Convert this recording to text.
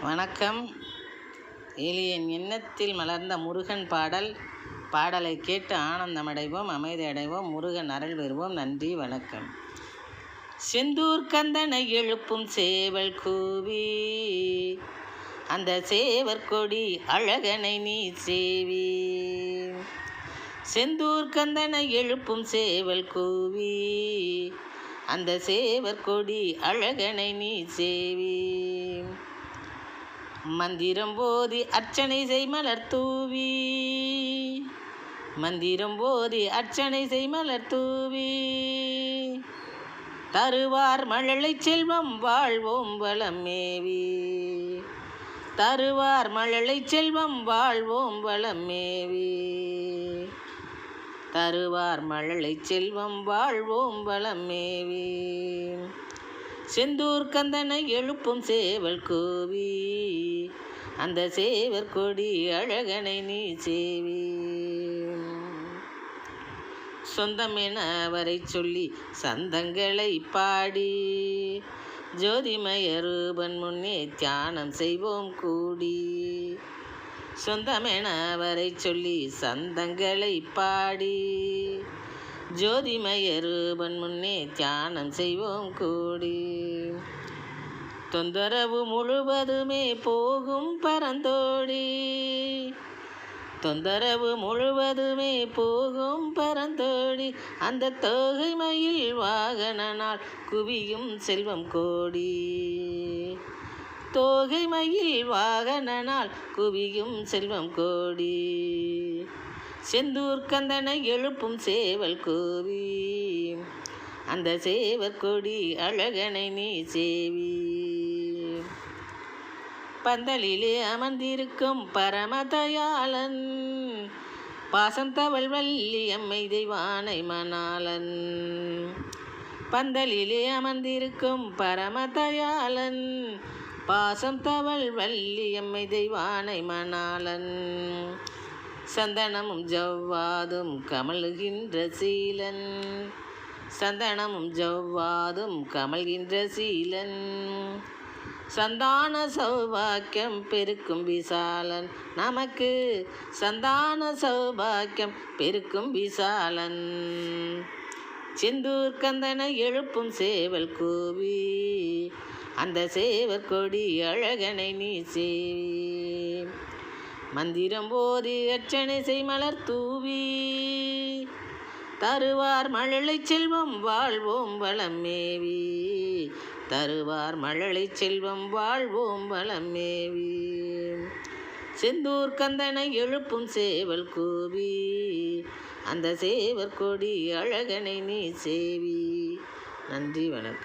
வணக்கம். என் எண்ணத்தில் மலர்ந்த முருகன் பாடலை கேட்டு ஆனந்தமடைவோம், அமைதி அடைவோம், முருகன் அருள் பெறுவோம். நன்றி, வணக்கம். செந்தூர் கந்தனை எழுப்பும் சேவல் கூவி, அந்த சேவர் கொடி அழகனை நீ சேவி. செந்தூர் கந்தனை எழுப்பும் சேவல் கூவி, அந்த சேவர் கொடி அழகனை நீ சேவி. மந்திரம் போதி அர்ச்சனை செய் மலர் தூவி, மந்திரம் போதி அர்ச்சனை செய் மலர் தூவி. தருவார் மழலை செல்வம் வாழ்வோம் வளம் மேவி, தருவார் மழலை செல்வம் வாழ்வோம் வளம் மேவி. தருவார் மழலை செல்வம் வாழ்வோம் வளம் மேவி. செந்தூர் கந்தனை எழுப்பும் சேவல் கூவி, அந்த சேவர் கொடி அழகனை நீ சேவி. சொந்தமென அவரை சொல்லி சந்தங்களை பாடி, ஜோதிமய ரூபன் முன்னே தியானம் செய்வோம் கூடி. சொந்தமென அவரை சொல்லி சந்தங்களை பாடி, ஜோதிமய ரூபன் முன்னே தியானம் செய்வோம் கூடி. தொந்தரவு முழுவதுமே போகும் பரந்தோடி, தொந்தரவு முழுவதுமே போகும் பரந்தோடி. அந்த தோகை மயில் வாகனால் குவியும் செல்வம் கோடி, தோகை மயில் வாகனால் குவியும் செல்வம் கோடி. செந்தூர் கந்தனை எழுப்பும் சேவல் கூவி, அந்த சேவர் கொடி அழகனை நீ சேவி. பந்தலிலே அமர்ந்திருக்கும் பரமதயாளன், பாசம் தவள் வள்ளி அம்மை தெய்வானை மணாளன். பந்தலிலே அமர்ந்திருக்கும் பரமதயாளன், பாசம் தவள் வள்ளி அம்மை தெய்வானை மணாளன். சந்தனமும் ஜவ்வாதும் கமழ்கின்ற சீலன், சந்தனமும் ஜவ்வாதும் கமழ்கின்ற சீலன். சந்தான சௌபாக்கியம் பெருக்கும் விசாலன், நமக்கு சந்தான சௌபாக்கியம் பெருக்கும் விசாலன். செந்தூர் கந்தனை எழுப்பும் சேவல் கூவி, அந்த சேவர் கொடி அழகனை நீ சேவி. மந்திரம் போதி அர்ச்சனை செய் மலர் தூவி, தருவார் மழலை செல்வம் வாழ்வோம் வளம் மேவி. தருவார் மழலை செல்வம் வாழ்வோம் வளம் மேவி. செந்தூர் கந்தனை எழுப்பும் சேவல் கூவி, அந்த சேவர் கொடி அழகனை நீ சேவி. நன்றி, வணக்கம்.